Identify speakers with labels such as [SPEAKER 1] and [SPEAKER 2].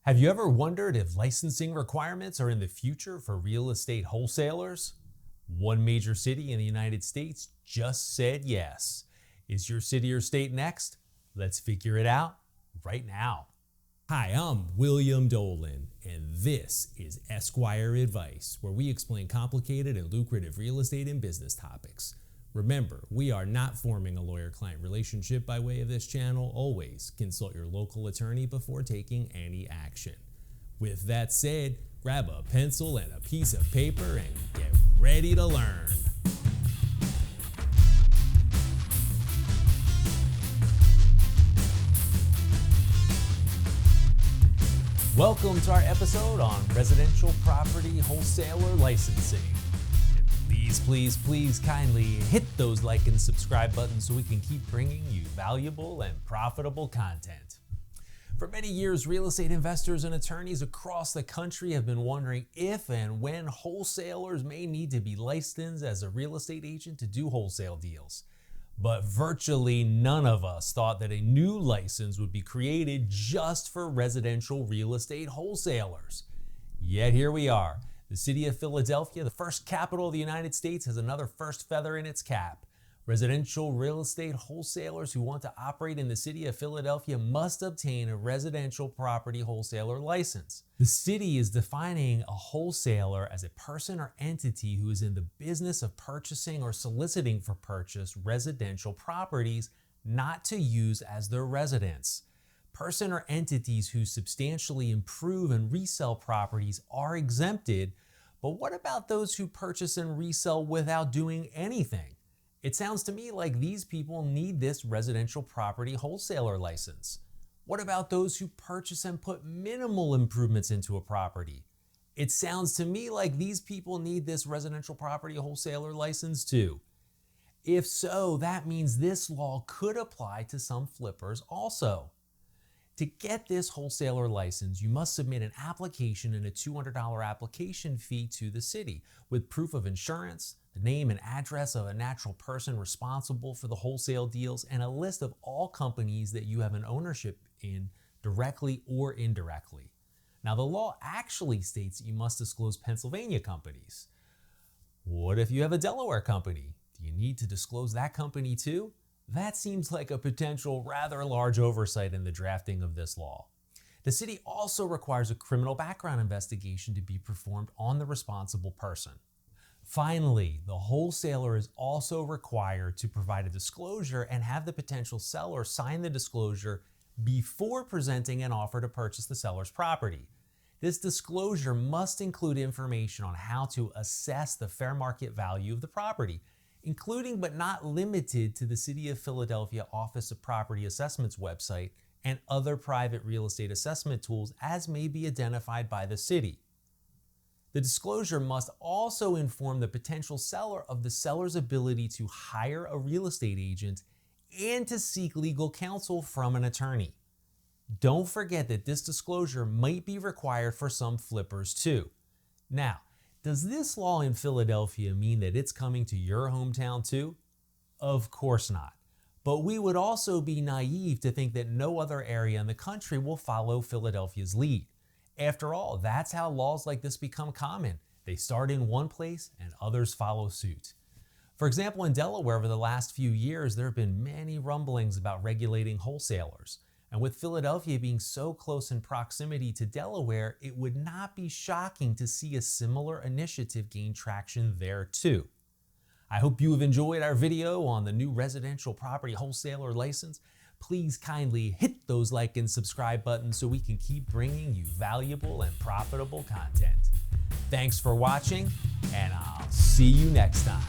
[SPEAKER 1] Have you ever wondered if licensing requirements are in the future for real estate wholesalers? One major city in the United States just said yes. Is your city or state next? Let's figure it out right now. Hi, I'm William Dolan, and this is Esquire Advice, where we explain complicated and lucrative real estate and business topics. Remember, we are not forming a lawyer-client relationship by way of this channel. Always consult your local attorney before taking any action. With that said, grab a pencil and a piece of paper and get ready to learn. Welcome to our episode on residential property wholesaler licensing. Please kindly hit those like and subscribe buttons so we can keep bringing you valuable and profitable content. For many years, real estate investors and attorneys across the country have been wondering if and when wholesalers may need to be licensed as a real estate agent to do wholesale deals. But virtually none of us thought that a new license would be created just for residential real estate wholesalers. Yet here we are. The city of Philadelphia, the first capital of the United States, has another first feather in its cap. Residential real estate wholesalers who want to operate in the city of Philadelphia must obtain a residential property wholesaler license. The city is defining a wholesaler as a person or entity who is in the business of purchasing or soliciting for purchase residential properties not to use as their residence. Person or entities who substantially improve and resell properties are exempted, but what about those who purchase and resell without doing anything? It sounds to me like these people need this residential property wholesaler license. What about those who purchase and put minimal improvements into a property? It sounds to me like these people need this residential property wholesaler license too. If so, that means this law could apply to some flippers also. To get this wholesaler license, you must submit an application and a $200 application fee to the city with proof of insurance, the name and address of a natural person responsible for the wholesale deals, and a list of all companies that you have an ownership in directly or indirectly. Now, the law actually states that you must disclose Pennsylvania companies. What if you have a Delaware company? Do you need to disclose that company too? That seems like a potential rather large oversight in the drafting of this law. The city also requires a criminal background investigation to be performed on the responsible person. Finally, the wholesaler is also required to provide a disclosure and have the potential seller sign the disclosure before presenting an offer to purchase the seller's property. This disclosure must include information on how to assess the fair market value of the property, including but not limited to the City of Philadelphia Office of Property Assessment's website and other private real estate assessment tools as may be identified by the city. The disclosure must also inform the potential seller of the seller's ability to hire a real estate agent and to seek legal counsel from an attorney. Don't forget that this disclosure might be required for some flippers too. Now, does this law in Philadelphia mean that it's coming to your hometown too? Of course not. But we would also be naive to think that no other area in the country will follow Philadelphia's lead. After all, that's how laws like this become common. They start in one place and others follow suit. For example, in Delaware over the last few years, there have been many rumblings about regulating wholesalers. And with Philadelphia being so close in proximity to Delaware, it would not be shocking to see a similar initiative gain traction there too. I hope you have enjoyed our video on the new residential property wholesaler license. Please kindly hit those like and subscribe buttons so we can keep bringing you valuable and profitable content. Thanks for watching, and I'll see you next time.